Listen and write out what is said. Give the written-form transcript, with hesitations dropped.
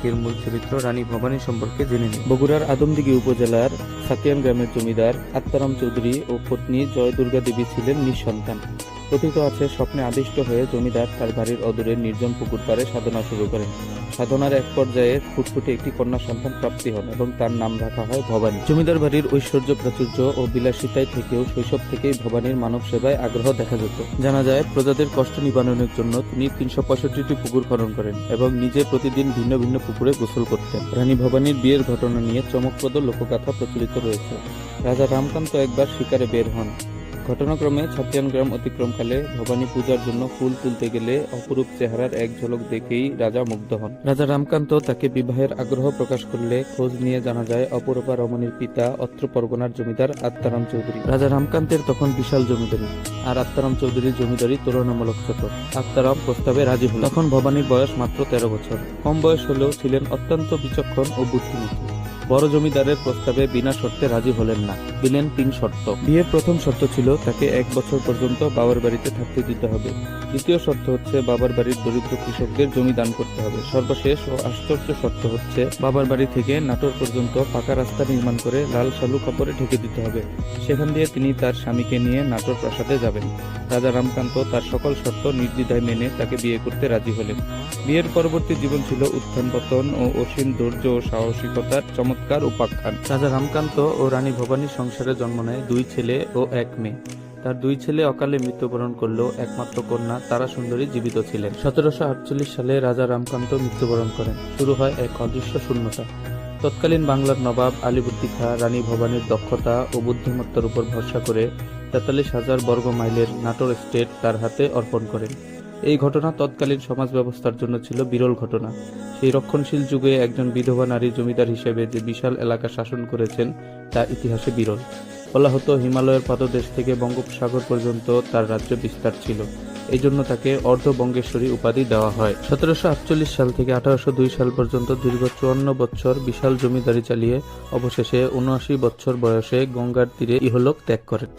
আজকের মূল চরিত্র রানী ভবানী সম্পর্কে জেনে নিই। বগুড়ার আদমদীঘি উপজেলার সাতিয়ান গ্রামের জমিদার আত্মারাম চৌধুরী ও পত্নী জয় দুর্গা দেবী ছিলেন নিঃসন্তান। কথিত আছে, স্বপ্নে আদিষ্ট হয়ে জমিদার তার বাড়ির অদূরে নির্জন পুকুর পাড়ে সাধনা শুরু করেন। সাধনার এক পর্যায়ে ফুটফুটে একটি কন্যা সন্তান প্রাপ্তি হন এবং তার নাম রাখা হয় ভবানী। জমিদার বাড়ির ঐশ্বর্য প্রাচুর্য ও বিলাসিতায় থেকেও শৈশব থেকেই ভবানীর মানব সেবায় আগ্রহ দেখা যেত। জানা যায়, প্রজাদের কষ্ট নিবারণের জন্য তিনি ৩৬৫টি পুকুর খনন করেন এবং নিজে প্রতিদিন ভিন্ন ভিন্ন পুকুরে গোসল করতেন। রানী ভবানীর বিয়ের ঘটনা নিয়ে চমকপ্রদ লোকগাথা প্রচলিত রয়েছে। রাজা রামকান্ত একবার শিকারে বের হন। ঘটনাক্রমে ছাতিয়ান গ্রাম অতিক্রমকালে ভবানী পূজার জন্য ফুল তুলতে গেলে অপরূপ চেহারার এক ঝলক দেখেই রাজা মুগ্ধ হন। রাজা রামকান্ত তাকে বিবাহের আগ্রহ প্রকাশ করলে খোঁজ নিয়ে জানা যায় অপরূপা রমণীর পিতা অত্র পরগনার জমিদার আত্মারাম চৌধুরী। রাজা রামকান্তের তখন বিশাল জমিদারি, আর আত্মারাম চৌধুরীর জমিদারি তুলনামূলক ছোট। আত্মারাম প্রস্তাবে রাজি হল। তখন ভবানীর বয়স মাত্র ১৩ বছর। কম বয়স হলেও ছিলেন অত্যন্ত বিচক্ষণ ও বুদ্ধিমতী। বড় জমিদারের প্রস্তাবে বিনা শর্তে রাজি হলেন না, দিলেন ৩ শর্ত। বিয়ের প্রথম শর্ত ছিল তাকে ১ বছর পর্যন্ত বাবার বাড়িতে থাকতে দিতে হবে। দ্বিতীয় শর্ত হচ্ছে বাবার বাড়ির দরিদ্র কৃষকদের জমি দান করতে হবে। সর্বশেষ ও আশ্চর্য শর্ত হচ্ছে বাবার বাড়ি থেকে নাটোর পর্যন্ত পাকা রাস্তা নির্মাণ করে লাল শালু কাপড়ে ঢেকে দিতে হবে। সেখান দিয়ে তিনি তার স্বামীকে নিয়ে নাটোর প্রাসাদে যাবেন। রাজা রামকান্ত তার সকল শর্ত নির্দ্বিধায় মেনে তাকে বিয়ে করতে রাজি হলেন। বিয়ের পরবর্তী জীবন ছিল উত্থান পতন ও অসীম ধৈর্য ও সাহসিকতার চমৎকার উপাখ্যান। রাজা রামকান্ত ও রানী ভবানীর সংসারে জন্ম নেয় ২ ছেলে ও ১ মেয়ে। তার ২ ছেলে অকালে মৃত্যুবরণ করলেও একমাত্র কন্যা তারা সুন্দরী জীবিত ছিলেন। ১৭৪৮ সালে রাজা রামকান্ত মৃত্যুবরণ করেন। শুরু হয় এক অদৃশ্য শূন্যতা। তৎকালীন বাংলার নবাব আলীবর্দী খাঁ রানী ভবানীর দক্ষতা ও বুদ্ধিমত্তার উপর ভরসা করে ৪৩,০০০ বর্গ মাইলের নাটোর এস্টেট তার হাতে অর্পণ করেন। এই ঘটনা তৎকালীন সমাজ ব্যবস্থার জন্য ছিল বিরল ঘটনা। সেই রক্ষণশীল যুগে একজন বিধবা নারী জমিদার হিসেবে যে বিশাল এলাকা শাসন করেছেন তা ইতিহাসে বিরল। বলা হতো হিমালয়ের পাদদেশ থেকে বঙ্গোপসাগর পর্যন্ত তার রাজ্য বিস্তার ছিল। এই জন্য তাকে অর্ধ বঙ্গেশ্বরী উপাধি দেওয়া হয়। ১৭৪৮ সাল থেকে ১৮০২ সাল পর্যন্ত দীর্ঘ ৫৪ বছর বিশাল জমিদারি চালিয়ে অবশেষে ৭৯ বছর বয়সে গঙ্গার তীরে ইহলোক ত্যাগ করেন।